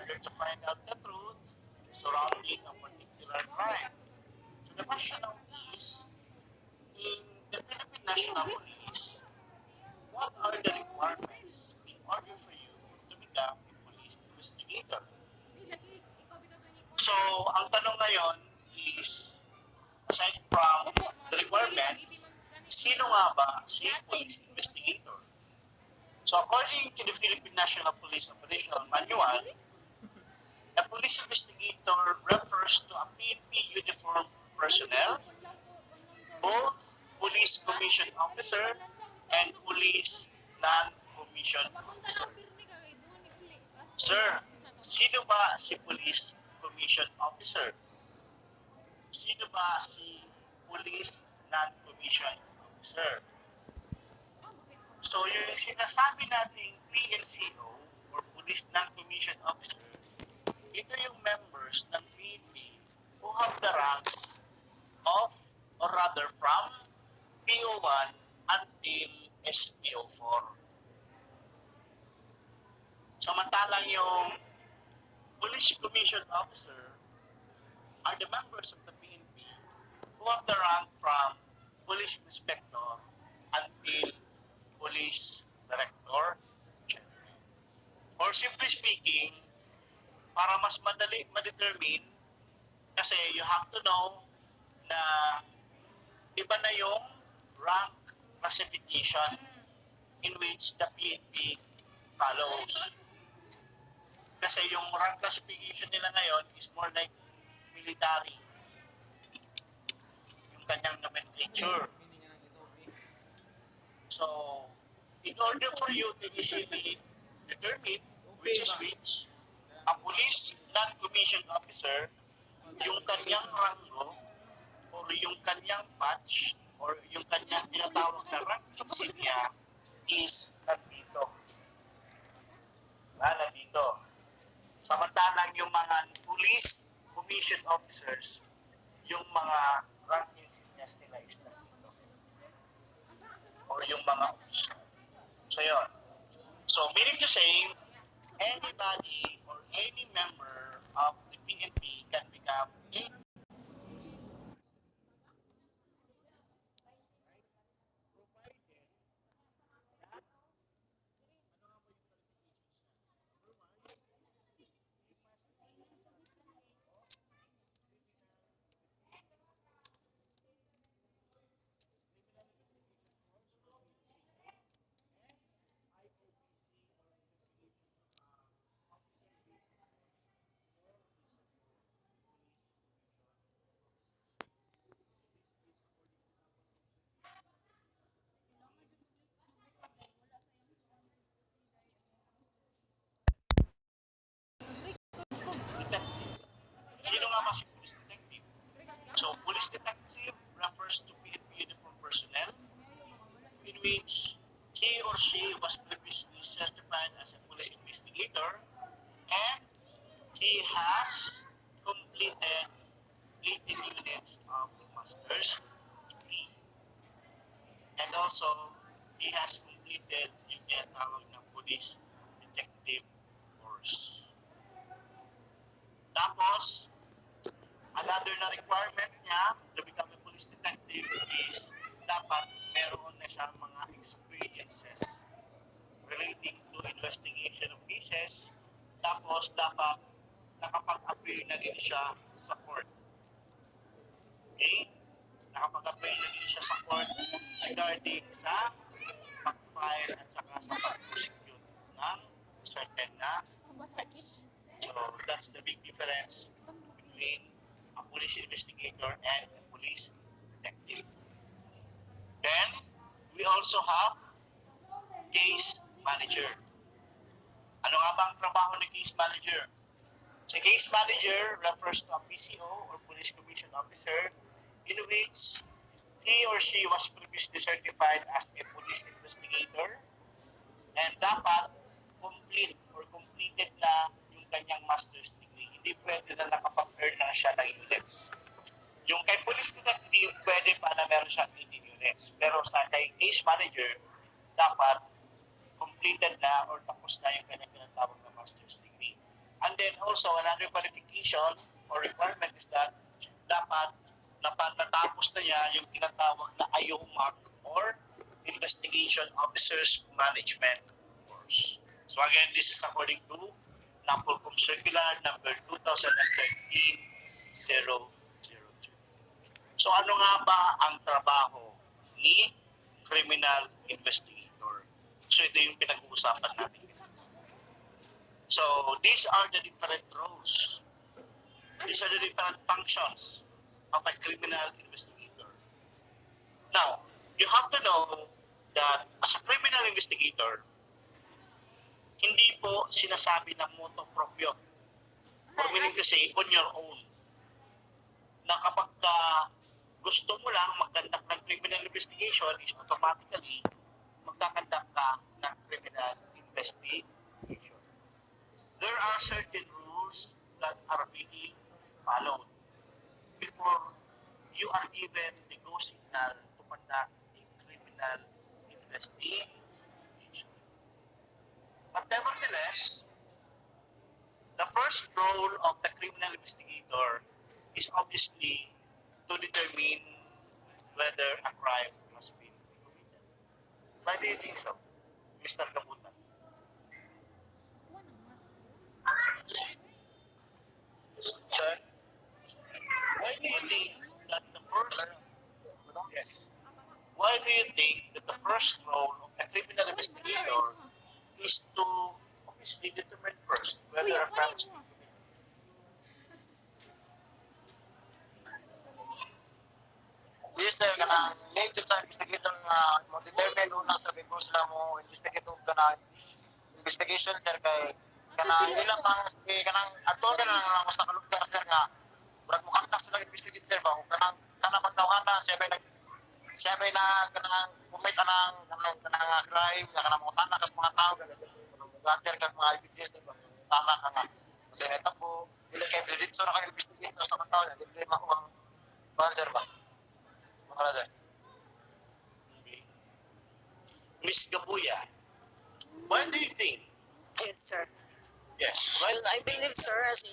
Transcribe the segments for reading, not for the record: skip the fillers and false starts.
order to find out the truth surrounding a particular crime. So the question now is, in the Philippine National Police, what are the requirements in order for you to become a police investigator? So, ang tanong ngayon is, aside from the requirements, sino nga ba si police investigator? So, according to the Philippine National Police Operational Manual, a police investigator refers to a PNP uniformed personnel, both police commission officer and police non-commissioned officer. Sir, sino ba si police commission officer? Sino ba si police non-commissioned officer? So yung sinasabi nating PNCO or police non-commissioned officer, ito yung members ng PNP who have the ranks of, or rather from PO1 until SPO4. Samantalang yung police commission officer are the members of the PNP who have the rank from police inspector until police director. Or simply speaking, para mas madali ma-determine, kasi you have to know na iba na yung rank classification in which the PNP follows. Kasi yung rank classification nila ngayon is more like military. Yung kanyang nomenclature. So, in order for you to easily determine which is which, a police non-commissioned officer, yung kanyang rango or yung kanyang patch or yung kanyang tinatawag na rank insignia is nandito. Nandito. Samantalang yung mga police commissioned officers, yung mga rank insignias nila is nandito. Or yung mga official. So yun. So meaning to say, anybody or any member of the PNP can become a detective. Sino nga ba si police detective? So police detective refers to PNP uniform personnel in which he or she was previously certified as a police investigator and he has completed 18 units of master's degree. And also, he has completed yung tinatawag na police detective course. Tapos, another na requirement niya to become a police detective is dapat meron na siyang mga experiences relating to investigation of cases. Tapos, dapat nakapag-appear na din siya sa court. Okay? Nakapag-appear na din siya sa court regarding sa pag-file at saka sa pag-prosecute ng certain na case. So, that's the big difference between a police investigator and a police detective. Then, we also have case manager. Ano nga ba ang trabaho ng case manager? So, case manager refers to a PCO or Police Commission Officer in which he or she was previously certified as a police investigator and dapat complete or completed na yung kanyang master's degree. Hindi pwede na nakapag-earn na siya ng units. Yung kay police detective, pwede pa na meron siyang 18 units. Pero sa kay case manager, dapat completed na or tapos na yung kanyang pinatawag na master's degree. And then also, another qualification or requirement is that dapat natapos na niya yung tinatawag na IOMAC or Investigation Officers Management course. So again, this is according to NAPOLCOM Circular number 2013-002. So ano nga ba ang trabaho ni criminal investigator? So ito yung pinag-uusapan natin. So these are the different roles. These are the different functions of a criminal investigator. Now, you have to know that as a criminal investigator, hindi po sinasabi ng motu proprio. Or meaning kasi on your own. Na kapag gusto mo lang mag-conduct ng criminal investigation is automatically magkakandak ka ng criminal investigation. There are certain rules that are being followed before you are given the go signal to conduct a criminal investigation. But nevertheless, the first role of the criminal investigator is obviously to determine whether a crime has been committed. Why do you think so, Mr. Kabutan? Sir, why do you think that the first yes? Why do you think that the first role of the criminal investigator is to obviously determine first whether a crime has been committed? Yes, sir. Kanang native sa investigator nga mo determine una sa before sila mo investigate og kanang investigation, sir, kay kanang ilang pang kanang ato ka lang sa kalugar, sir, nga murag mo contact sila investigate, sir, ba kung kanang pagtawanan siya bay na kanang commit anang kanang crime nga kanang mga tanak kas mga tao kasi gater kag mga evidence dito tanak nga kasi neta po dili kay diretso ra kay investigate sa mga tao dili makuha sir ba. Miss Gabuya, what do you think? Yes, sir. Yes, right? Well, I believe, sir, as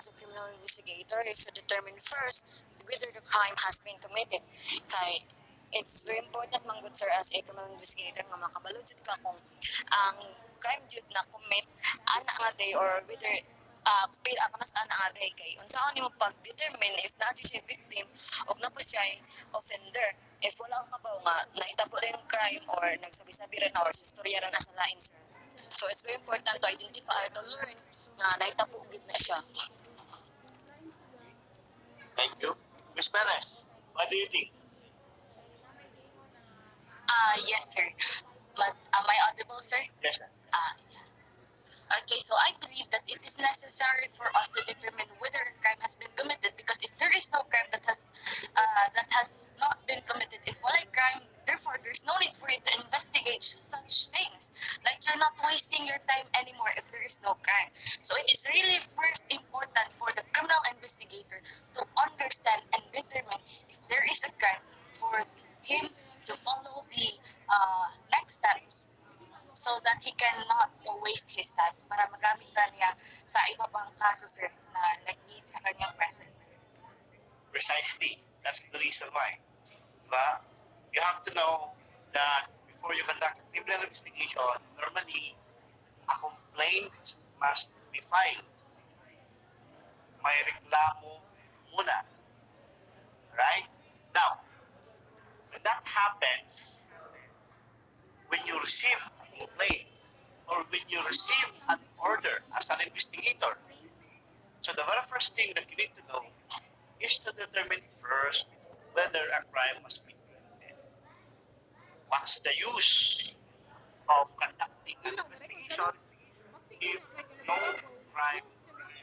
a criminal investigator, you should determine first whether the crime has been committed. Kay it's very important, manggod, sir, as a criminal investigator, nga makabaludod ka kung ang crime due na commit ana nga day or whether paid akanas ana nga day kay unsaon nimo pag-determine if naati siya victim o na po siya offender. If wala ka ba nga naitabo rin yung crime or nagsabi-sabi rin or istorya rin sa lain, sir. So it's very important to identify, to learn na naitabo gid na siya. Thank you. Miss Perez, what do you think? Yes, sir. But am I audible, sir? Yes, sir. Okay, so I believe that it is necessary for us to determine whether a crime has been committed, because if there is no crime that has not been committed, if wala crime, therefore there's no need for you to investigate such things. Like you're not wasting your time anymore if there is no crime. So it is really first important for the criminal investigator to understand and determine if there is a crime for him to follow the next steps, so that he cannot waste his time para magamit na niya sa iba pang kaso, sir, na nag-need sa kanyang presence. Precisely. That's the reason why. Diba? You have to know that before you conduct a criminal investigation, normally, a complaint must be filed. May reklamo muna. Right? Now, when that happens, when you receive a complaint or when you receive an order as an investigator, so the very first thing that you need to know is to determine first whether a crime has been committed. What's the use of conducting an investigation if no crime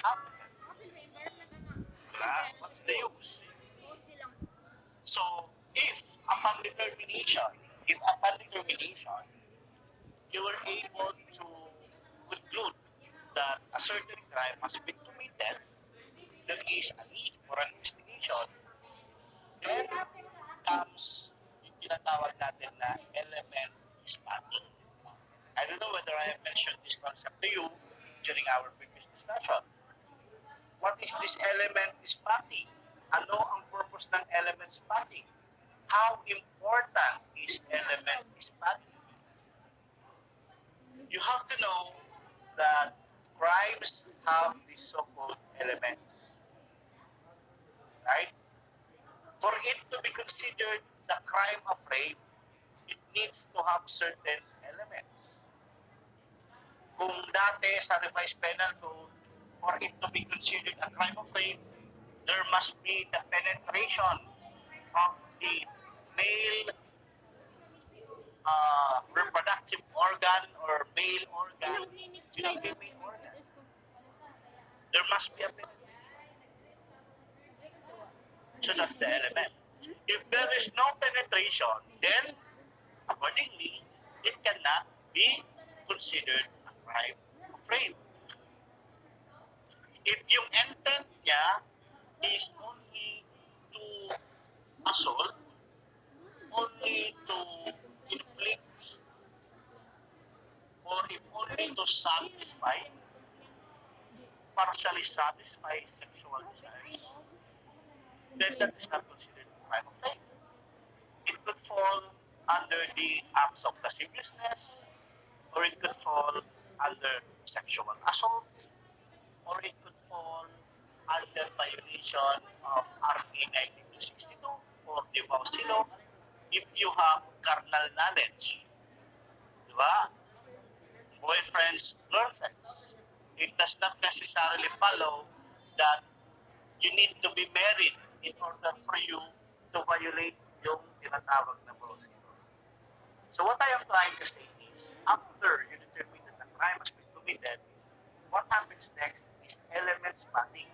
happened? What's the use? So, if upon determination, you were able to conclude that a certain crime has been committed, there is a need for an investigation, then comes yung tinatawag natin na element spotting. I don't know whether I have mentioned this concept to you, during our previous discussion. What is this element spotting? Ano ang purpose ng element spotting? How important is element spotting? You have to know that crimes have these so-called elements. Right? For it to be considered the crime of rape, it needs to have certain elements. Kung dati sa revised penal code, for it to be considered a crime of rape, there must be the penetration of the male reproductive organ or male organ to the female organ. There must be a penetration. So that's the element. If there is no penetration, then accordingly, it cannot be considered a crime of rape. If yung intent niya is only to assault, only to inflict, or if only to satisfy, partially satisfy sexual desires, then that is not considered a crime of rape. It could fall under the acts of lasciviousness, or it could fall under sexual assault, or it could fall under violation of RA 9262 or the Bausi Law if you have carnal knowledge. Diba? Boyfriends, girlfriends. It does not necessarily follow that you need to be married in order for you to violate yung tinatawag na Bausi Law. So what I am trying to say is, after you determine that the crime has been committed, what happens next is element spotting.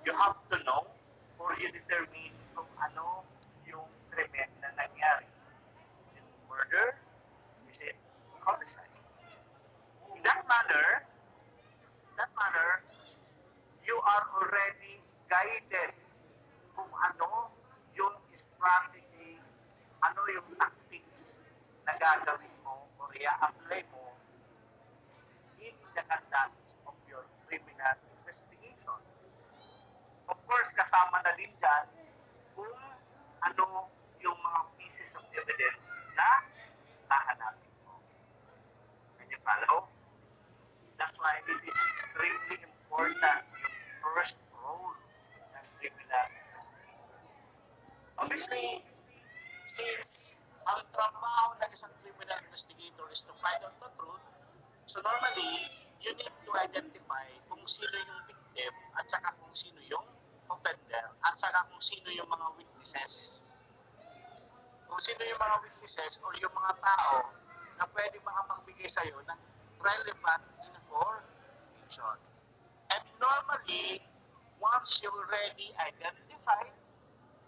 You have to know or you determine kung ano yung krimen na nangyari. Is it murder? Is it homicide? In that manner, you are already guided kung ano yung strategy, ano yung tactics na gagawin mo or i-apply mo in the conduct of your criminal investigation. Of course, kasama na din dyan kung ano yung mga pieces of evidence na hahanapin mo. Can you follow? That's why it is extremely important yung first role ng criminal investigation. Obviously, since ang trabaho ng isang criminal investigator is to find out the truth, so normally, you need to identify kung sino yung victim at saka kung sino yung offender at saka kung sino yung mga witnesses. Kung sino yung mga witnesses or yung mga tao na pwede makapagbigay sa'yo ng relevant information. And normally, once you already identify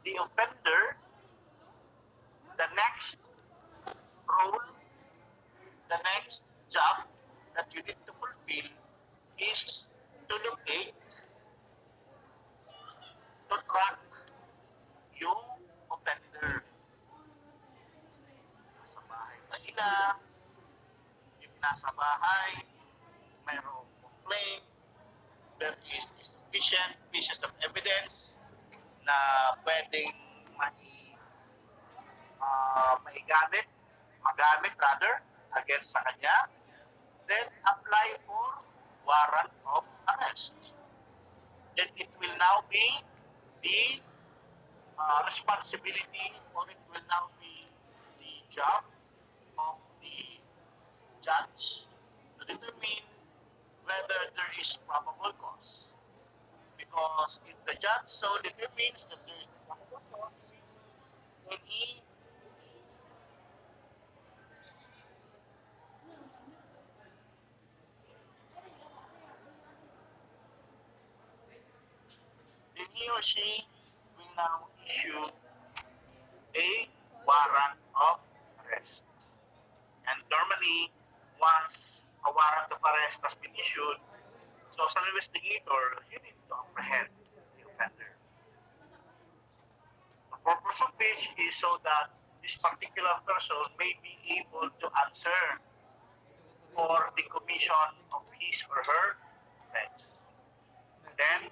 the offender, the next role, the next job that you need to fulfill is to locate, to track yung offender. Nasa bahay ba nila? Yung nasa bahay, mayroong complaint, there is sufficient pieces of evidence na pwedeng magamit against sa kanya, then apply for warrant of arrest. Then it will now be the responsibility, or it will now be the job of the judge to determine whether there is probable cause. Because if the judge so determines that there is probable cause, then he or she will now issue a warrant of arrest. And normally, once a warrant of arrest has been issued, so as an investigator, you need to apprehend the offender. The purpose of which is so that this particular person may be able to answer for the commission of his or her offense. Then,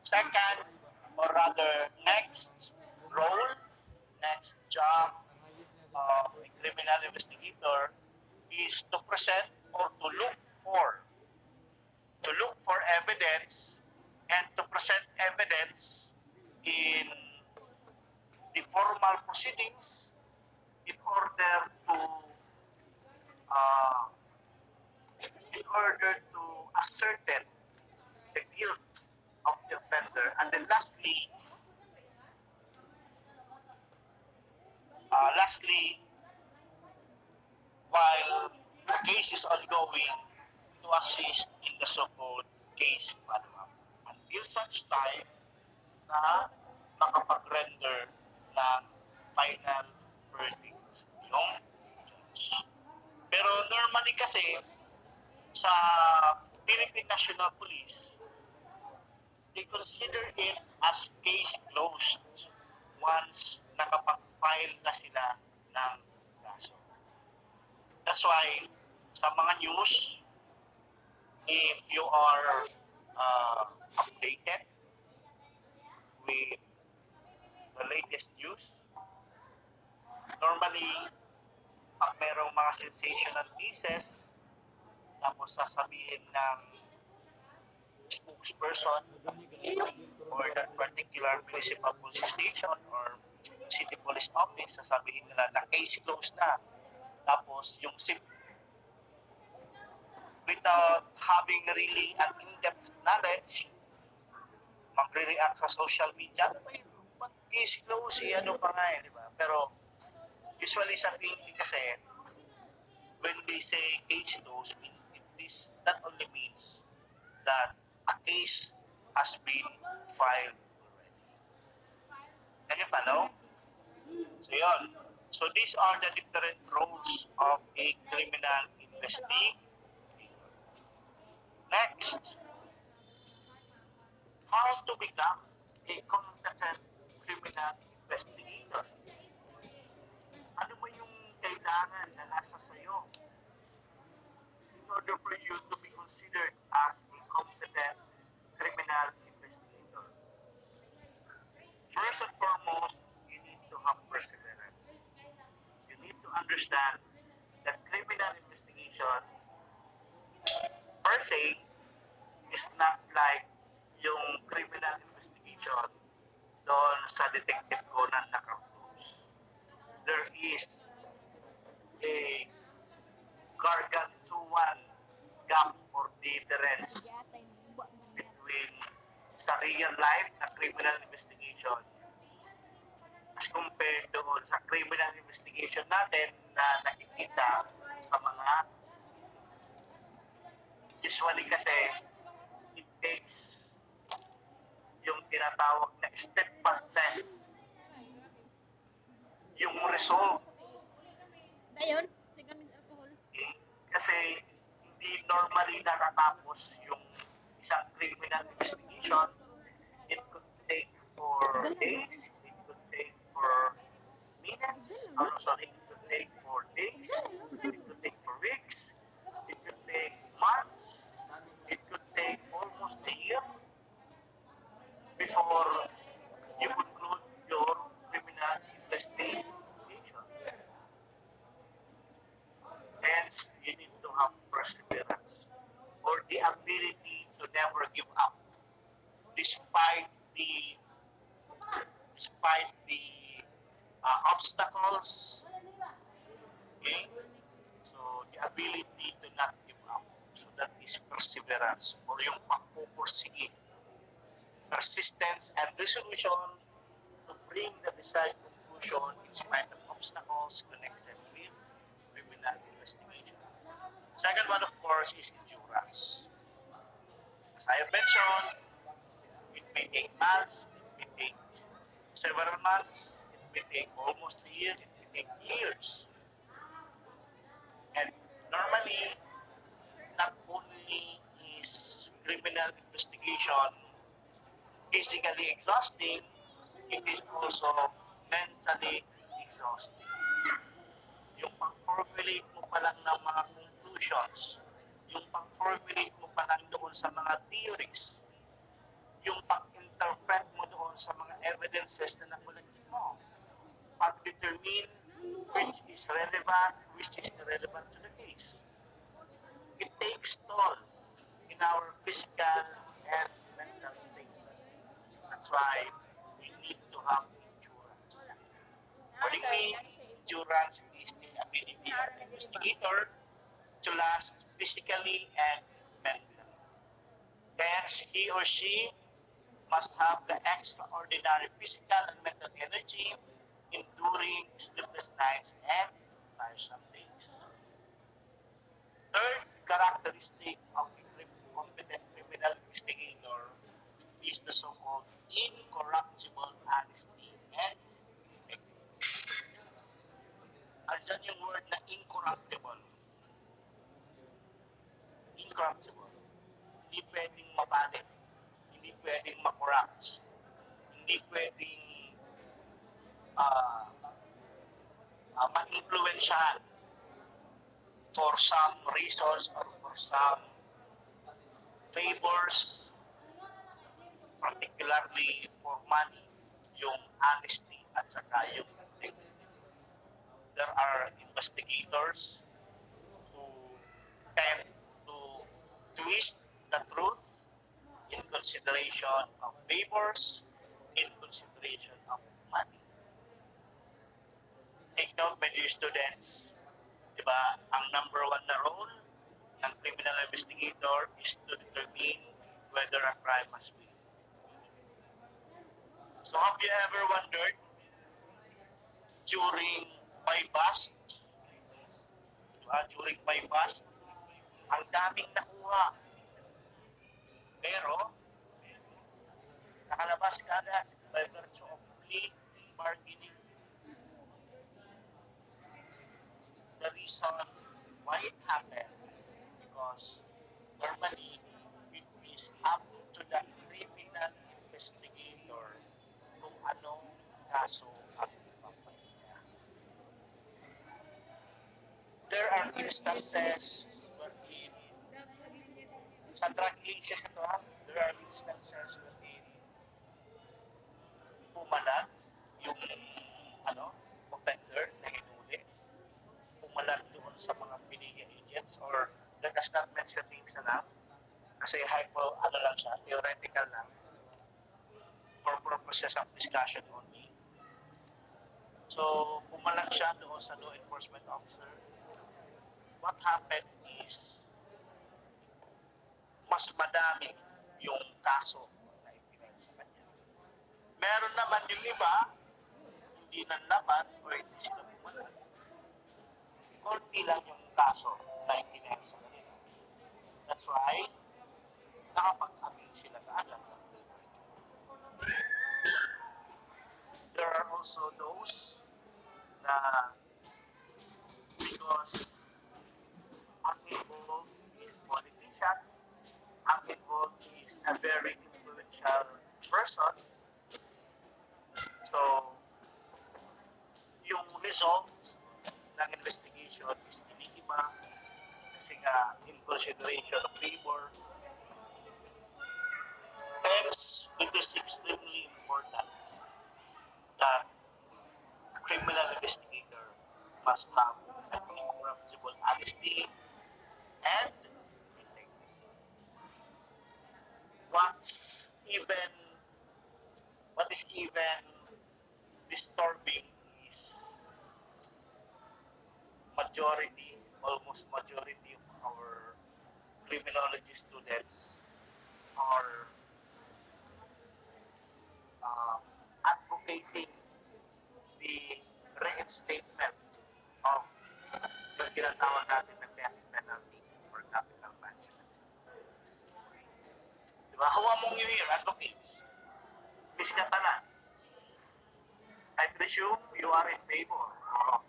second, or rather next role, next job of a criminal investigator is to present or to look for evidence and to present evidence in the formal proceedings in order to uh, ascertain the guilt of the offender. And then lastly, while the case is ongoing, to assist in the so-called case follow-up until such time na makapag-render ng final verdict yung judge. Pero normally kasi sa Philippine National Police, they consider it as case closed once nakapag-file na sila ng kaso. That's why sa mga news, if you are updated with the latest news, normally, pag merong mga sensational pieces, tapos sasabihin ng spokesperson or that particular municipal police station or city police office, sasabihin nila na case closed na. Tapos yung without having really an in-depth knowledge, magre-react sa social media, ano ba yun? Case closed, ano pa nga di ba? Pero usually sa PNP kasi, when they say case closed, that only means that a case has been filed already. Can you follow? So yun. So these are the different roles of a criminal investigator. Next, how to become a competent criminal investigator. Ano ba yung kailangan na nasa sayo in order for you to be considered as a competent criminal investigator? First and foremost, you need to have perseverance. You need to understand that criminal investigation per se is not like yung criminal investigation doon sa Detective Conan na cartoons. There is a gargantuan gap or difference between sa real life na criminal investigation as compared doon sa criminal investigation natin na nakikita sa mga usually kasi it takes yung tinatawag na steadfast test yung result. Ayun, nagamit alcohol. Okay? Kasi hindi normally natatapos yung isang criminal investigation. It could take for days, it could take for minutes, it could take for days, it could take for weeks, it could take months, it could take almost a year before you conclude your criminal investigation. Hence, you need to have perseverance or the ability to never give up despite the obstacles. Okay? So, the ability to not give up. So, that is perseverance or yung pagpupursige. Persistence and resolution to bring the desired conclusion in spite of obstacles connected with criminal investigation. Second one, of course, is endurance. As I have mentioned, it may take months, it may take several months, it may take almost a year, it may take years. And normally, not only is criminal investigation physically exhausting, it is also mentally exhausting. Yung pag-formulate mo pa lang ng mga conclusion conclusions, yung pag-formulate mo pa lang doon sa mga theories, yung pag-interpret mo doon sa mga evidences na nakulit mo, pag-determine which is relevant, which is irrelevant to the case. It takes toll in our physical and mental state. That's why we need to have endurance. According to me, endurance is the ability of the investigator to last physically and mentally. Hence, he or she must have the extraordinary physical and mental energy enduring sleepless nights and tiresome days. Third characteristic of a competent criminal investigator is the so-called incorruptible honesty and integrity. Andyan yung word na incorruptible. Incorruptible. Hindi pwedeng mapalit. Hindi pwedeng makorrupt. Hindi pwedeng ma-influensyahan for some reasons or for some favors, particularly for money, yung honesty at saka yung integrity. There are investigators who tend to twist the truth in consideration of favors, in consideration of money. Take note, my dear students, di ba, ang number one na role ng criminal investigator is to determine whether a crime has been. So have you ever wondered during my bust, ang daming nakuha. Pero, nakalabas ka agad by virtue of plea bargaining. The reason why it happened because normally it is up to the criminal investigator kung anong kaso ang ipapain niya. There are instances wherein sa drug cases ito, there are instances wherein pumalag yung offender na hinuli, pumalag doon sa mga pinigyan agents or let us not mention names na lang kasi lang siya, theoretical lang for purposes of discussion only. So, pumalag siya doon sa law enforcement officer. What happened is mas madami yung kaso na itinay sa kanya. Meron naman yung iba, hindi nanlaban o hindi sila pumalag. Konti lang yung kaso na itinay sa kanila. That's why, nakapag-appeal sila kaagad. There are also those na because ang involved is politician, ang involved is a very influential person. So, yung result ng investigation is iniiba kasi nga in consideration of labor. Hence, it is extremely important that a criminal investigator must have an incorruptible honesty and integrity. What is even disturbing is almost majority of our criminology students are advocating the reinstatement of yung tinatawag natin na death penalty for capital punishment. Diba? Hawa mong yun here, advocates. Piskat na lang. I presume you are in favor of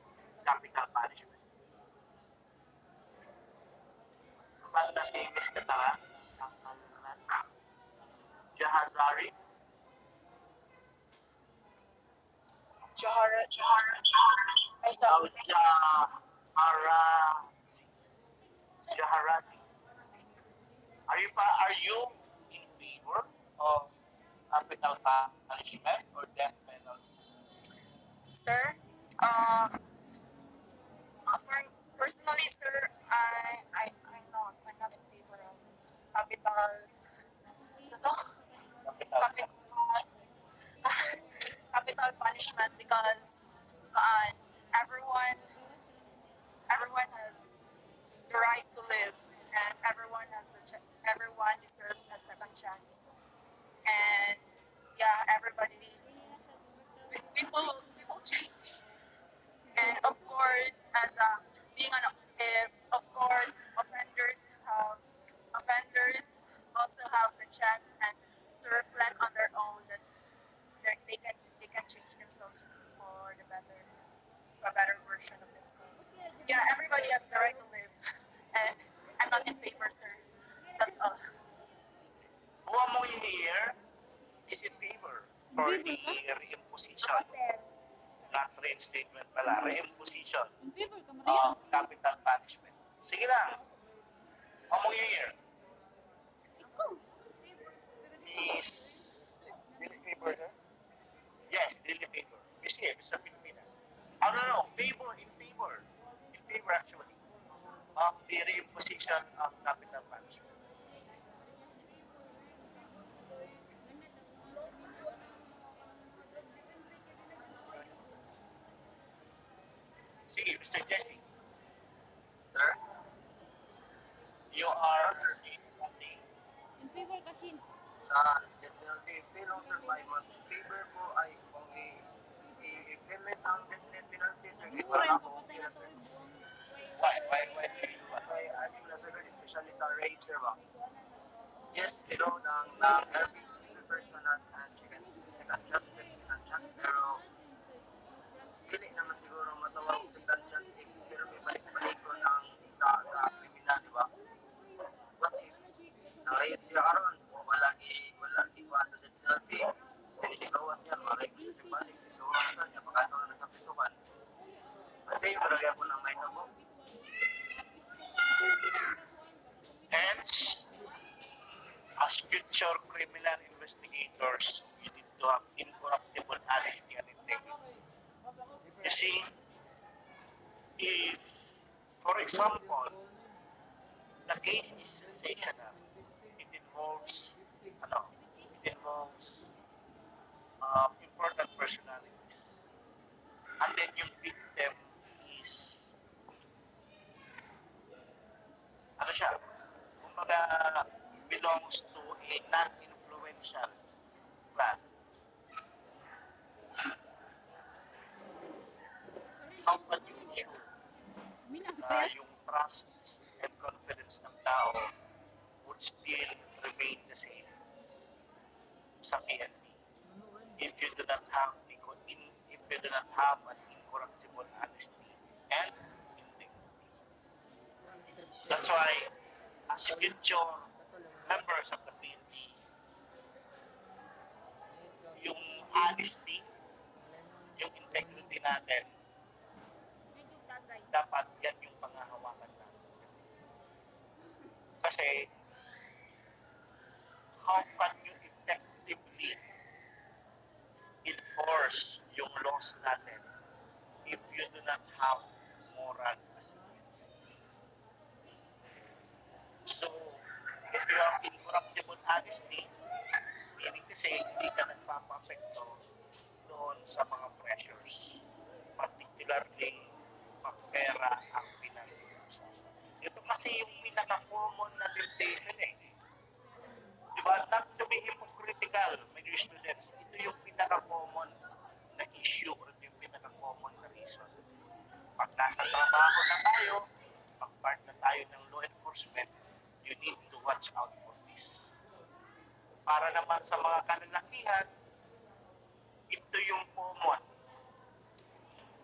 capital punishment. Banda si Miss Katara, Jahazari, Ay, sorry. Jaharazi. Jaharani. Are you in favor of capital punishment or death penalty? Sir, for personally, sir, I'm not in favor of capital, ito to, Capital. capital punishment because everyone everyone has the right to live and everyone deserves a second chance. And yeah, everybody people change. And of course, as a being an if of course offenders also have the chance and to reflect on their own that they can change themselves for a better version of themselves. Yeah, everybody has the right to live, and I'm not in favor, sir. That's all. Who among you here is in favor for the reimposition, not reinstatement pala, reimposition In favor ka, Maria? of capital punishment? Sige lang. Who among you here is in favor, sir? Yes, in favor. You see, Mr. Pilipinas. Oh, no. Favor, in favor. In favor, actually, of the reimposition of capital punishment. Sige, Mr. Jesse. Sir, You are saying something. In favor kasi. sa death penalty, pero sir, may mas favor po ay kung i-implement ang death penalty, sir. Mura Para yung ako, papatay okay na na, sir. Why do you do that? Kaya I think na, sir, especially sa rape, sir, ba? Yes, you know, ng every person has a second chance, pero pili naman siguro matawag second chance if pero may balik-balik ko ng isa sa kriminal, di ba? What if nakayos siya karon wala iwan sa death penalty, hindi kawas niya, malay ko siya balik, so orasan niya, pagkano na sa pisukan. Kasi yung marami ako ng may tabo. Hence, as future criminal investigators, you need to have incorruptible honesty and integrity. You see, if, for example, the case is sensational, it involves important personalities, and then yung victim is, kumbaga, belongs to a non-influential clan. How can you ensure na yung trust and confidence ng tao would still remain the same sa PNP if you do not have an incorruptible honesty and integrity? That's why, as future members of the PNP, yung honesty, yung integrity natin, dapat yan yung pangahawakan natin. Kasi, how can you effectively enforce yung laws natin if you do not have moral ascendancy? So, if you have incorruptible honesty, meaning to say, hindi ka nagpapapekto doon sa mga pressures, particularly pag pera ang pinag-uusapan. Ito kasi yung pinaka-common na temptation Diba? Not to be hypocritical, my dear students, ito yung pinaka-common na issue or ito yung pinaka-common na reason. Pag nasa trabaho na tayo, pag part na tayo ng law enforcement, you need to watch out for this. Para naman sa mga kalalakihan, ito yung common.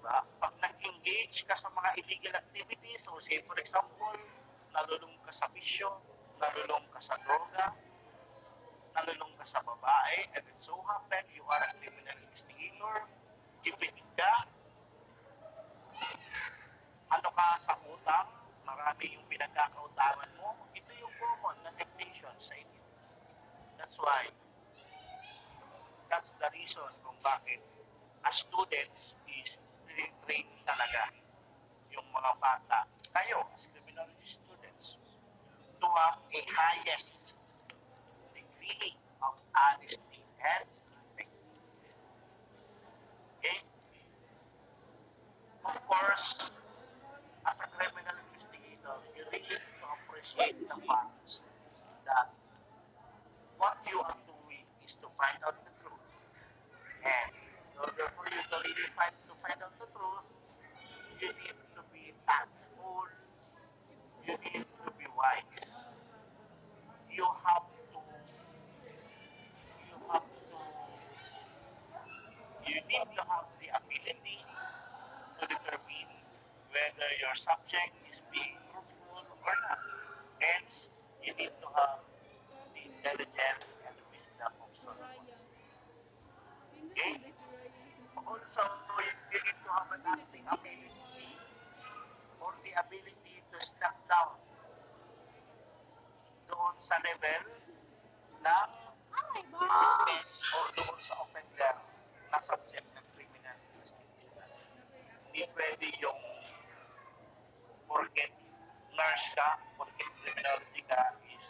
Diba? Pag nag-engage ka sa mga illegal activities, so say for example, nalulong ka sa bisyo, nalulong ka sa droga, nalulong ka sa babae, and it so happen you are a criminal investigator, kipinig ka, ano ka sa utang, marami yung pinagkakautangan mo, ito yung common na temptation sa inyo. That's why, that's the reason kung bakit as students is train talaga yung mga bata. Kayo, as criminology students, to have a highest degree of honesty and integrity. Okay? Of course, as a criminal investigator, you really need to appreciate the facts that what you are doing is to find out the truth. And in order for you to really find out the truth, you need to be tactful, you need to be wise. You have to, you need to have the ability to determine whether your subject is being truthful or not. Hence, you need to have the intelligence and the wisdom of Solomon. Okay? Also, you need to have an acting ability or the ability to step down doon sa level ng case or doon sa offender na subject ng criminal investigation. Hindi pwede yung porket nurse ka, porket criminology ka is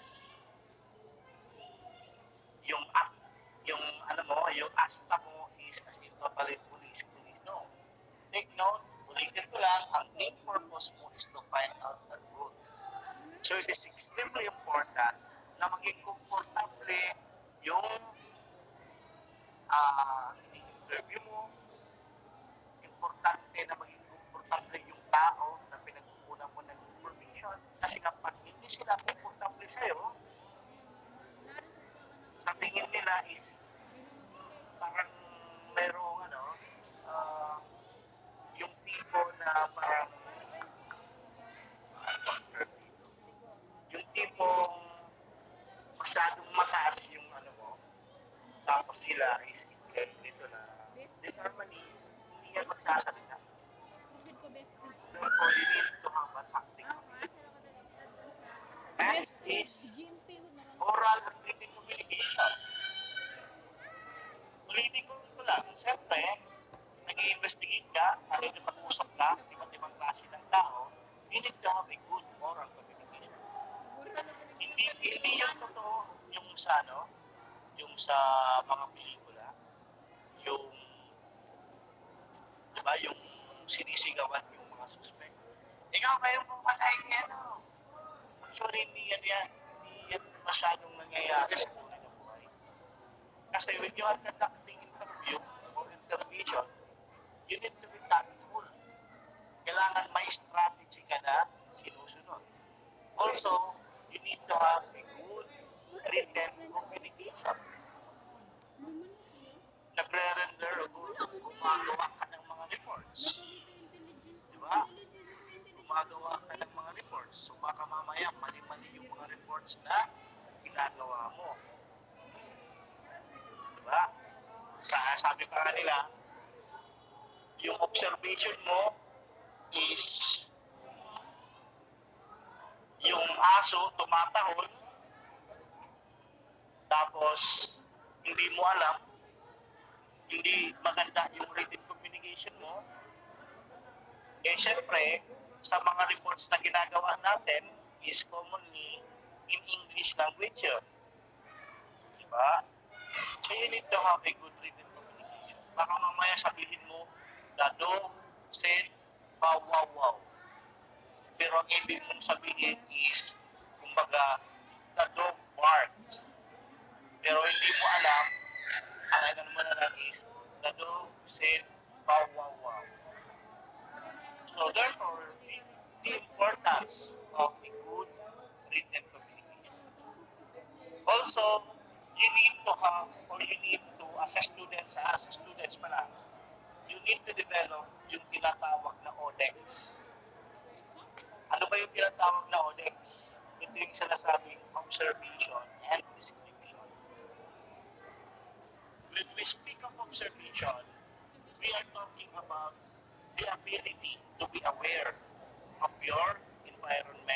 yung yung ano mo, yung asta mo is as in totally police. No. Take note, ulitin ko lang, ang main purpose mo is to find out the truth. So it is extremely important na maging komportable yung interview mo. Importante na maging komportable yung tao na pinagkukunan mo ng information. Kasi kapag hindi sila komportable sa'yo, sa tingin nila is parang mayroong yung tipo na parang yung tipong masyadong mataas yung ano mo, tapos sila is dito na normally hindi yan magsasalita. Therefore, you need to have a tactic. Next is oral and written communication. Ulitin ko lang, siyempre, nag-i-investigate ka, nakikipag-usap ka, iba't ibang klase ng tao, you need to have a good oral communication. Hindi yung totoo yung sa yung sa mga pelikula, yung diba, yung sinisigawan yung mga suspect. Ikaw kayong pumatay niya, no? Actually, hindi yan masyadong nangyayari sa tunay na buhay. Kasi when you are conducting interview or intervention, you need to be tactful. Kailangan may strategy ka na sinusunod. Also, you need to have a good written communication. Nagre-render o gumagawa ka ng mga reports. Diba? Gumagawa ka ng mga reports. So baka mamaya mali-mali yung mga reports na ginagawa mo. Diba? Sabi pa nga nila, yung observation mo is yung aso tumatahol, tapos hindi mo alam, hindi maganda yung written communication mo, eh syempre, sa mga reports na ginagawa natin is commonly in English language yun. Diba? So you need to have a good written communication. Baka mamaya sabihin mo, the dog said, wow, wow, wow. Pero ang ibig mong sabihin is, kumbaga, the dog barked. Pero hindi mo alam, ang ano naman na lang is, the dog said, wow, wow, wow. So therefore, the importance of a good written communication. Also, you need to have, or you need to, as students pala, you need to develop yung tinatawag na ODEX. Ano ba yung tinatawag na ODEX? Ito yung sinasabing observation and description. When we speak of observation, we are talking about the ability to be aware of your environment.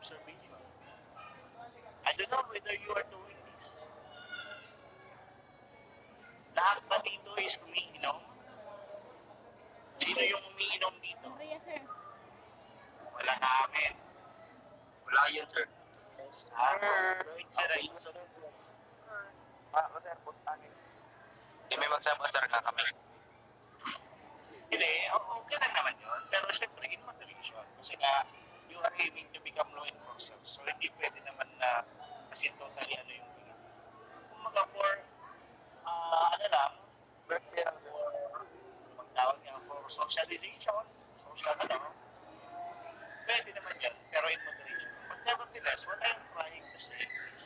observation. I don't know whether you are doing this. Lahat ba dito is umiinom? Sino yung umiinom dito? Maria, sir. Wala namin. Wala yun, sir. Hindi may magsabot talaga kami. Hindi, okay lang naman yun. Pero syempre, in moderation. Kasi nga, you are aiming to become law enforcers. So, hindi pwede naman na kasi totally ano yung tingin. Kung mga for, ano lang, birthday lang for, magtawag niya for socialization, social ano, pwede naman yan, pero in moderation. But nevertheless, what I'm trying to say is,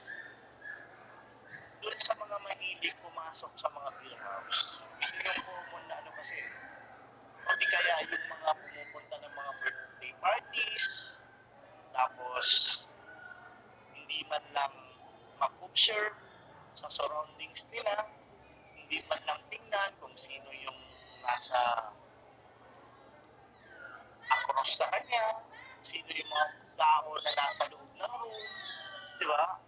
doon sa mga mahilig pumasok sa mga beer house, ito yung common na ano kasi, o di kaya yung mga pumupunta ng mga birthday parties, tapos hindi man lang mag-observe sa surroundings nila, hindi man lang tingnan kung sino yung nasa across sa kanya, sino yung mga tao na nasa loob ng room, di ba?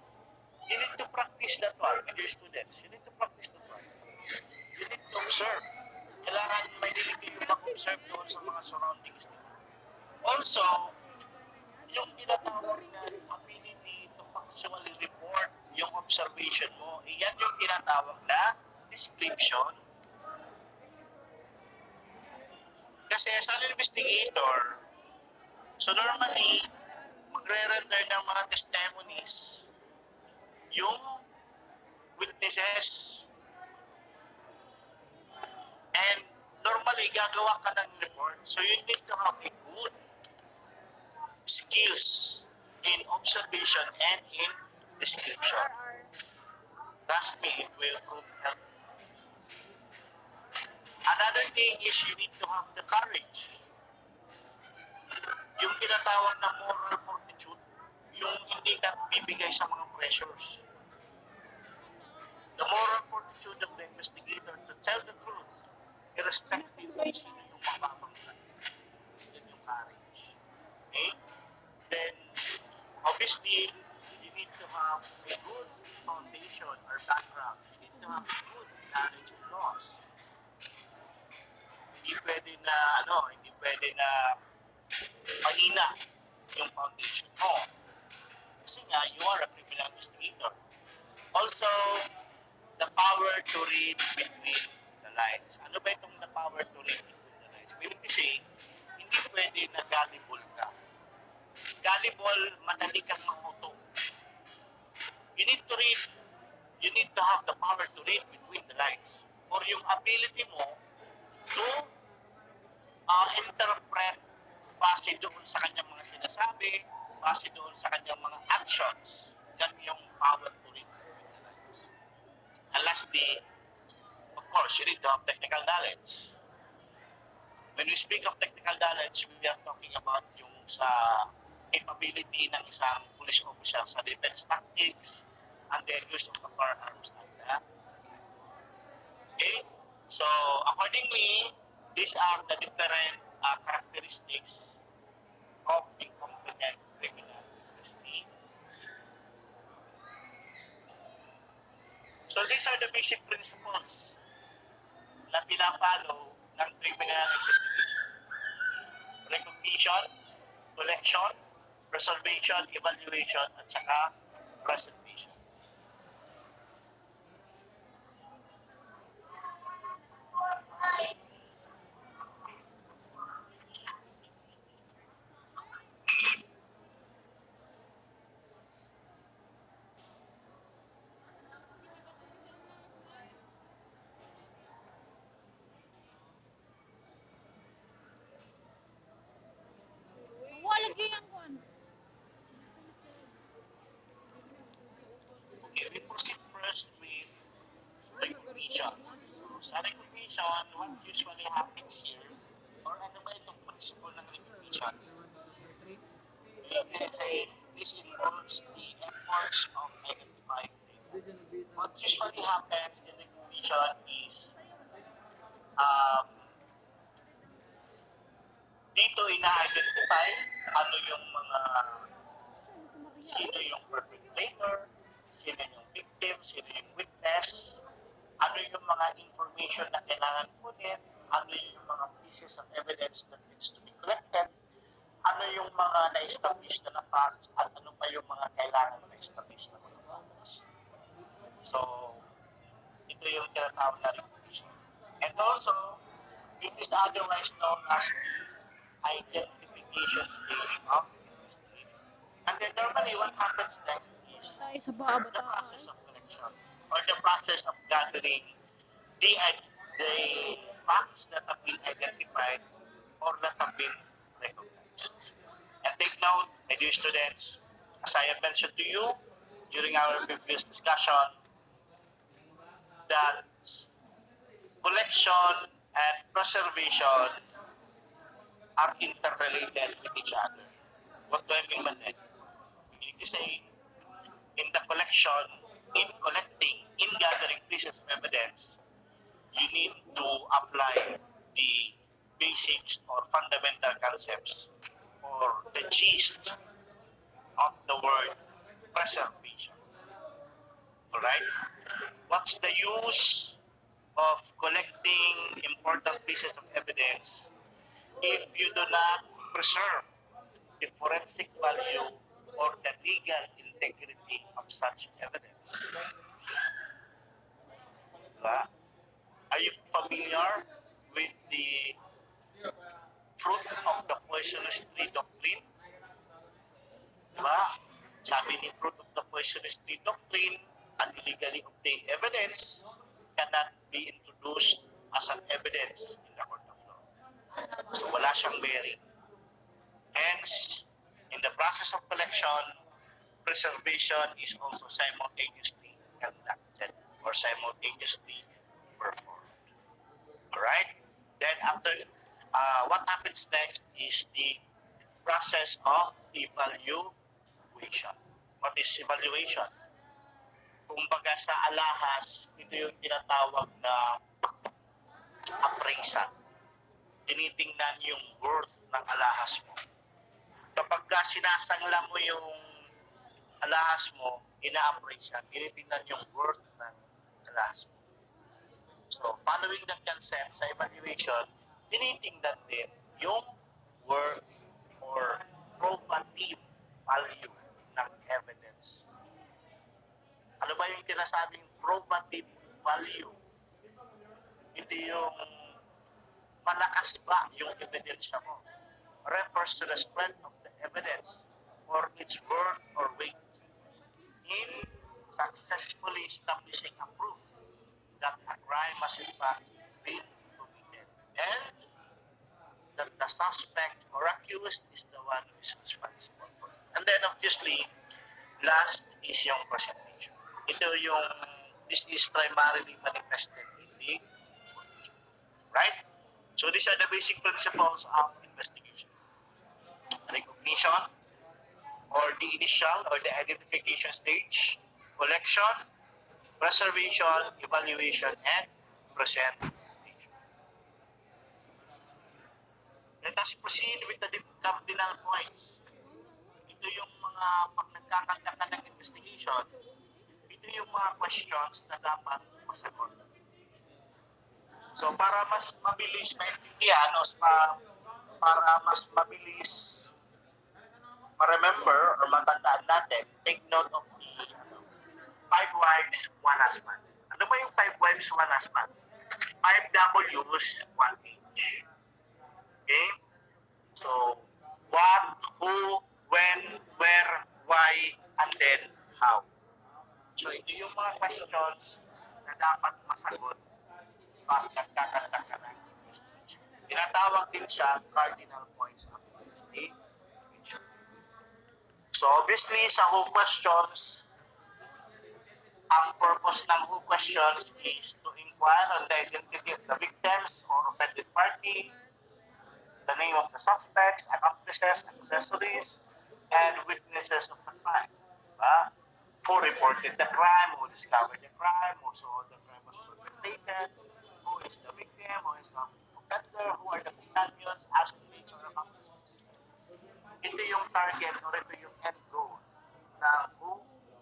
You need to practice that one with your students. You need to practice that one. You need to observe. Kailangan may diligid yung mag-observe doon sa mga surroundings nila. Also, yung tinatawag na ability to actually report yung observation mo, iyan yung tinatawag na description. Kasi as an investigator, so normally, magre-render ng mga testimonies yung witnesses. And normally, gagawa ka ng report. So you need to have a good skills in observation and in description. Trust me, it will prove helpful. Another thing is you need to have the courage. Yung tinatawag na moral fortitude, yung hindi ka bibigay sa mga pressures. The moral fortitude of the investigator to tell the truth, irrespective kung sino yung mababanggan. Yan yung courage. Okay? Then, obviously, you need to have a good foundation or background. You need to have a good knowledge of laws. Hindi pwede na mahina yung foundation mo. Kasi nga, you are a criminal investigator. Also, the power to read between the lines. Ano ba itong the power to read between the lines? Meaning to say, hindi pwede na gullible ka. Gullible, madali kang makuto. You need to read, you need to have the power to read between the lines. Or yung ability mo to interpret base doon sa kanyang mga sinasabi, base doon sa kanyang mga actions. Yan yung power to read between the lines. And lastly, of course, you need to have technical knowledge. When we speak of technical knowledge, we are talking about yung sa capability ng isang police officer sa defense tactics and the use of the firearms like that. Okay? So, accordingly, these are the different characteristics of a competent criminal investigator. So these are the basic principles na pinapalo ng criminal investigation. Recognition, collection, preservation, evaluation, at saka presentation. Wala kayang kuan. Okay, we proceed first with recognition. So, sa recognition, what usually happens here, or ano ba itong principle ng recognition? You can say, this involves the efforts of identifying data. What usually happens in recognition is, dito ina-identify ano yung mga sino yung perpetrator, sino yung victim, sino yung witness, ano yung mga information na kailangan kunin, ano yung mga pieces of evidence that needs to be collected, ano yung mga na-establish na facts, at ano pa yung mga kailangan na-establish na facts. So, ito yung tinatawag na recognition. And also, it is otherwise known as the identification stage of investigation. And then normally what happens next is Tayo sa baba the process of collection or the process of gathering the facts that have been identified or that have been recognized. And take note, my dear students, as I have mentioned to you during our previous discussion, that collection and preservation are interrelated with each other. What do I mean by that? Meaning to say, in the collection, in collecting, in gathering pieces of evidence, you need to apply the basics or fundamental concepts or the gist of the word preservation. Alright? What's the use of collecting important pieces of evidence if you do not preserve the forensic value or the legal integrity of such evidence? Diba? Are you familiar with the fruit of the poisonous tree doctrine? Diba? Sabi ni fruit of the poisonous tree doctrine, an illegally obtained evidence cannot be introduced as an evidence in the court of law. So wala siyang bearing. Hence, in the process of collection, preservation is also simultaneously conducted or simultaneously performed. Alright? Then after, what happens next is the process of evaluation. What is evaluation? Kumbaga sa alahas, ito yung tinatawag na appraisal. Tinitingnan yung worth ng alahas mo. Kapag sinasangla mo yung alahas mo, ina-appraise yan, tinitingnan yung worth ng alahas mo. So, following the consent sa evaluation, tinitingnan din yung worth or probative value ng evidence. Ano ba yung tinasabing probative value? Ito yung malakas ba yung ebidensya mo? Refers to the strength of the evidence or its worth or weight in successfully establishing a proof that a crime has in fact been committed and that the suspect or accused is the one who is responsible for it. And then obviously, last is yung presentation. This is primarily manifested in the information. Right? So these are the basic principles of investigation. Recognition, or the initial or the identification stage, collection, preservation, evaluation, and presentation. Let us proceed with the cardinal points. Ito yung mga pag nagkakanta ka ng investigation, ito yung mga questions na dapat masagot. So para mas mabilis maintindihan o para mas mabilis ma-remember or matandaan natin, take note of the 5 wives, 1 husband. Ano ba yung 5 wives, 1 husband? 5 W's, 1 H. Okay? So, what, who, when, where, why, and then how. So, ito yung mga questions na dapat masagot pag nagkakanta ka ng investigation. Tinatawag din siya cardinal points of investigation. So, obviously, sa who questions, ang purpose ng who questions is to inquire on the identity of the victims or offended party, the name of the suspects, accomplices, accessories, and witnesses of the crime. Who reported the crime, who discovered the crime, who saw the crime was perpetrated, who is the victim, who is the offender, who are the companions, associates, or accomplices. Ito yung target or ito yung end goal ng who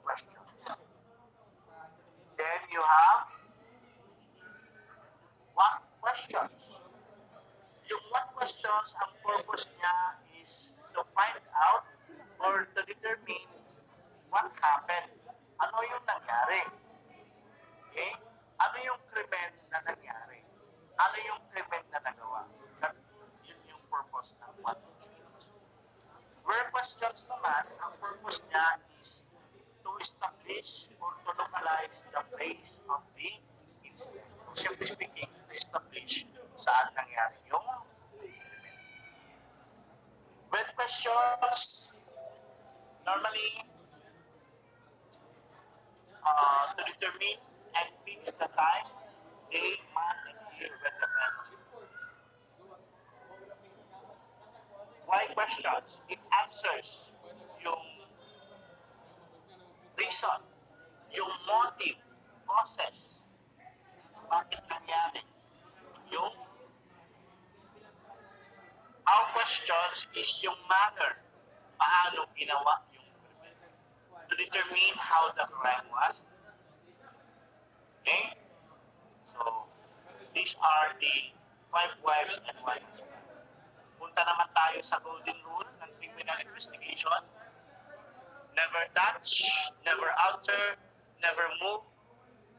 questions. Then you have what questions. Yung what questions, ang purpose niya is to find out or to determine what happened. Ano yung nangyari? Okay? Ano yung krimen na nangyari? Ano yung krimen na nagawa? Yun yung purpose ng what questions. Where questions naman, ang purpose niya is to establish or to localize the place of the incident. O simply speaking, to establish saan nangyari yung krimen. When questions, normally, to determine and fix the time, day, month, and year when the crime was committed. Why questions? It answers yung reason, yung motive, process, bakit nangyari. Yung our questions is yung manner, paano ginawa yung krimen. To determine how the crime was. Okay? So, these are the 5 wives and 1 husband. Punta naman tayo sa golden rule ng criminal investigation. Never touch, never alter, never move,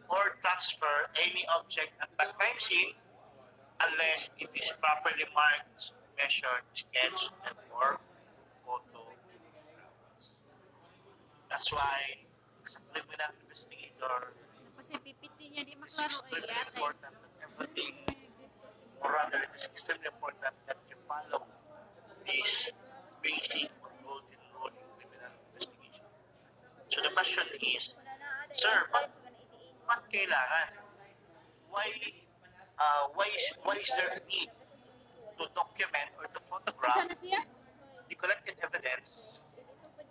or transfer any object at the crime scene unless it is properly marked, measured, sketched, and or photographed. That's why, as a criminal investigator, Kasi pipiti niya di it's maklaro ay extremely yata. important that everything, or rather, it is extremely important that you follow this basic or golden rule in criminal investigation. So the question is, sir, ba't kailangan? Why is there a need to document or to photograph Sana siya? the collected evidence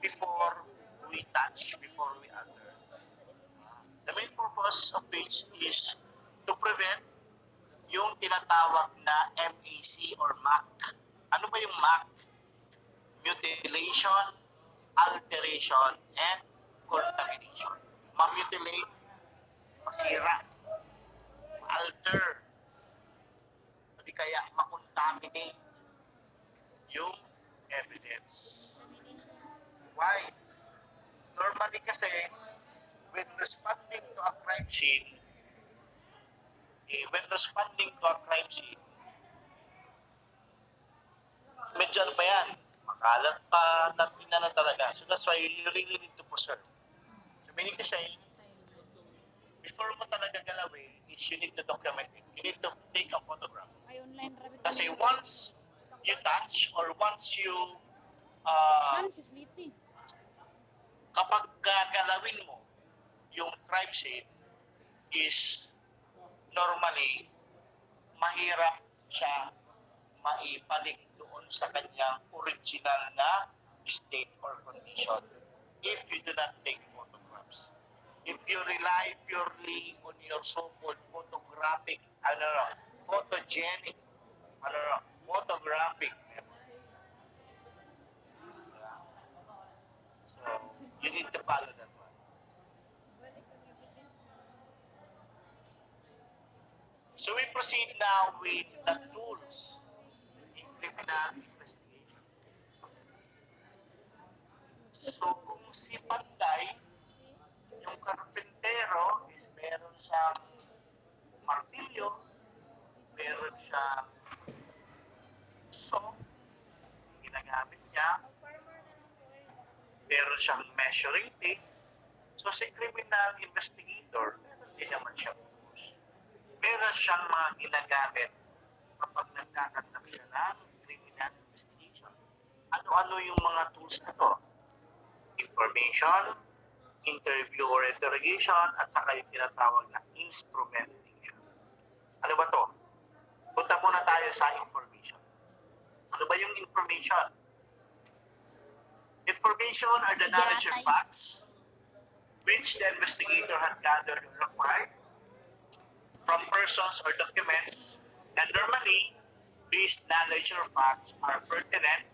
before we touch, before we alter? The main purpose of which is to prevent yung tinatawag na MAC or MAC. Ano ba yung MAC? Mutilation, alteration, and contamination. Ma-mutilate, masira, alter, o di kaya makontaminate yung evidence. Why? Normally kasi, when responding to a crime scene, medyo ano pa yan, makalat pa, natin na talaga. So that's why you really need to preserve. So meaning to say, before mo talaga galawin, is you need to document it. You need to take a photograph. Ay online rabbit. Kasi once you touch or once you, Ano si Slity? kapag gagalawin mo yung crime scene is normally mahirap siya maibalik doon sa kanyang original na state or condition if you do not take photographs. If you rely purely on your so-called photographic, photogenic, photographic memory. Yeah. So, you need to follow that one. So we proceed now with the tools in criminal investigation. So kung si Panday, yung karpintero is meron siyang martilyo, meron siyang saw, ginagamit niya, meron siyang measuring tape. So si criminal investigator, hindi naman siya tools. Meron siyang mga ginagamit kapag nagkakandak siya ng criminal investigation. Ano-ano yung mga tools na to? Information, interview or interrogation, at saka yung tinatawag na instrumentation. Ano ba to? Punta muna tayo sa information. Ano ba yung information? Information are the knowledge or facts which the investigator had gathered or acquired from persons or documents, and normally, these knowledge or facts are pertinent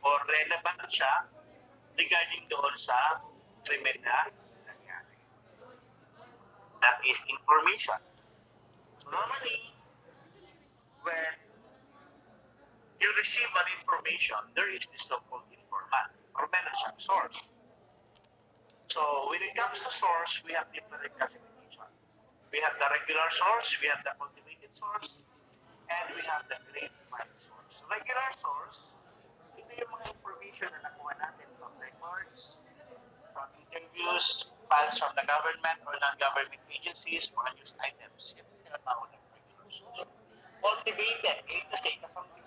or relevant siya regarding doon sa krimen na nangyari. That is information. So normally, when you receive an information, there is this so-called informant or meron siyang source. So when it comes to source, we have different classification. We have the regular source, we have the cultivated source, and we have the grapevine source. Regular source, ito yung mga information na nakuha natin from records, from interviews, files from the government or non-government agencies, mga news items. Yan ang tinatawag ng regular source. Cultivated, kasi kasambing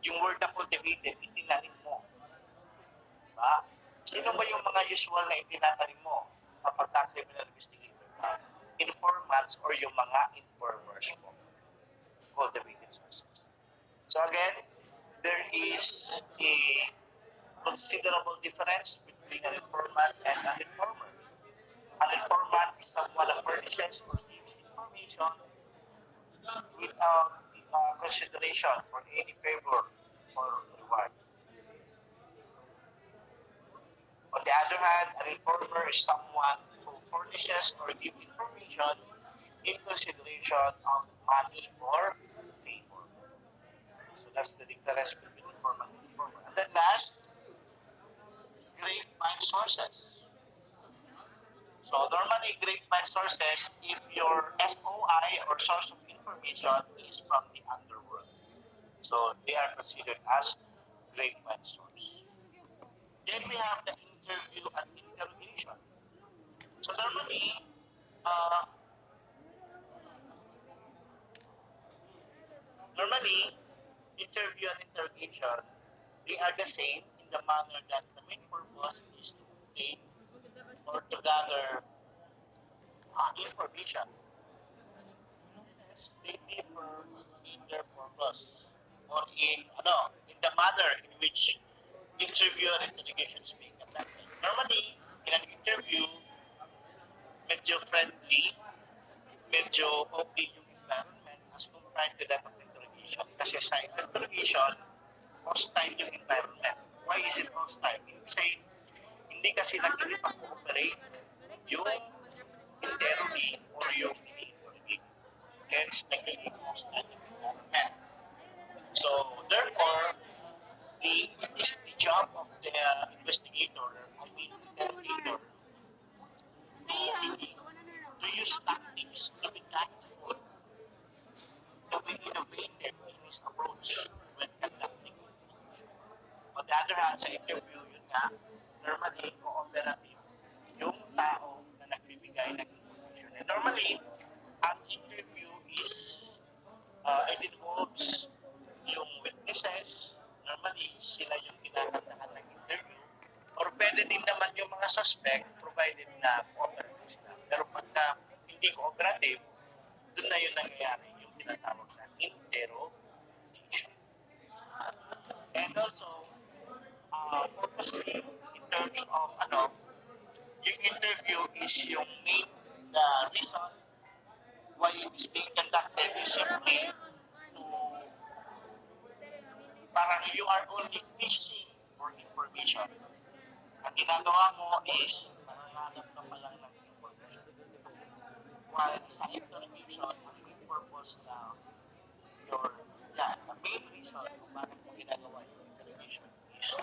yung word na cultivated, itinanim mo. Diba? Sino ba yung mga usual na itinatanim mo kapag criminal investigator ka? Informants or yung mga informers mo. Cultivated sources. So again, there is a considerable difference between an informant and an informer. An informant is someone who furnishes or gives information without consideration for any favor or reward. On the other hand, an informer is someone who furnishes or gives information in consideration of money or favor. So that's the difference between informant and informer. And then last, grapevine sources. So normally, grapevine sources, if your SOI or source of information is from the underworld. So they are considered as grapevine source. Then we have the interview and interrogation. So normally, interview and interrogation, they are the same in the manner that the main purpose is to obtain or to gather information. Yes, they differ in their purpose or in the manner in which interview and interrogation is being conducted. Normally, in an interview, medyo friendly, medyo okay yung environment as compared to that of interrogation. Kasi sa interrogation, hostile yung environment. Why is it hostile? Kasi hindi kasi nag-cooperate yung interrogee or yung interrogee. Hence, nagiging hostile yung environment. So, therefore, it is the job of the investigator, interrogator, to use tactics to be tactful, to be innovative in his approach when conducting interview. On the other hand, sa interview, yun nga, normally, cooperative yung tao na nagbibigay ng information. And normally, ang interview is, it involves yung witnesses, normally, sila yung kinakantahan ng interview, or pwede din naman yung mga suspect, provided na cooperative sila. Pero pagka hindi cooperative, doon na yun nangyayari, yung tinatawag na interrogation. And also, purposely, in terms of, yung interview is yung main reason why it is being conducted is simply to parang you are only fishing for information. Ang ginagawa mo is nanganganap ka pa lang ng information. While sa interrogation, ang main purpose na the main reason kung bakit mo ginagawa yung interrogation is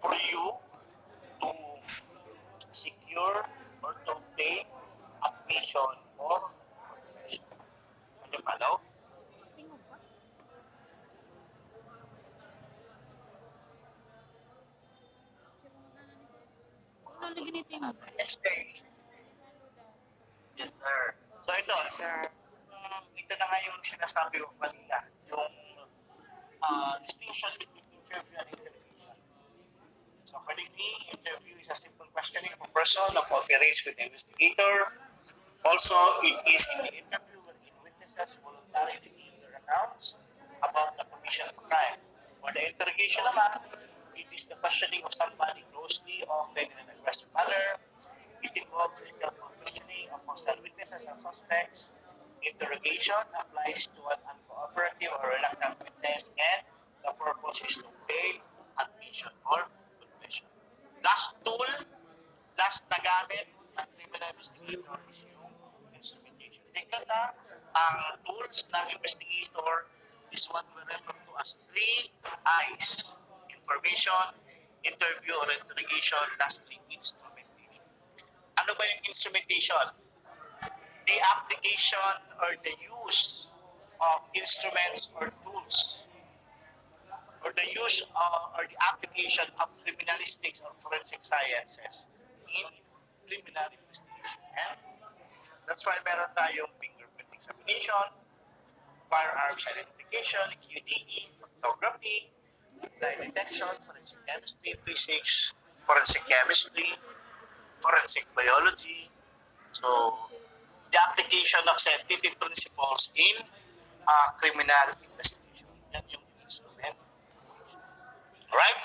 for you to secure or to obtain admission or confession. Ano ba daw? Ano ganito mo? Yes, sir. Yes, sir. So ito, sir, ito na nga yung sinasabi ko kanina, yung distinction between interview and interrogation. So according to me, interview is a simple questioning of a person who cooperates with the investigator. Also, it is in the interview wherein witnesses voluntarily give their accounts about the commission of a crime. For the interrogation naman, it is the questioning of somebody closely, often in an aggressive manner. It involves skillful questioning of hostile witnesses and suspects. Interrogation applies to an uncooperative or reluctant witness, and the purpose is to obtain admission or confession. Last ginagamit ng criminal investigator is yung instrumentation. Tingnan na, ang tools ng investigator is what we refer to as 3 I's. Information, interview or interrogation, lastly, instrumentation. Ano ba yung instrumentation? The application or the use of instruments or tools or the use or the application of criminalistics or forensic sciences in criminal investigation. And that's why meron tayong fingerprint examination, firearms identification, QDE, photography, lie detection, forensic chemistry, physics, forensic chemistry, forensic biology. So, the application of scientific principles in criminal investigation. Yan yung instrument. Alright?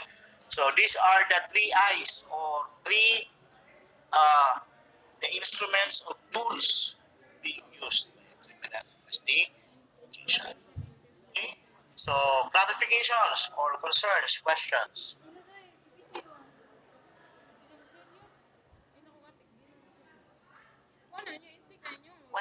So, these are the 3 I's or 3 the instruments or tools being used in criminal investigation. Okay? So, clarifications or concerns, questions?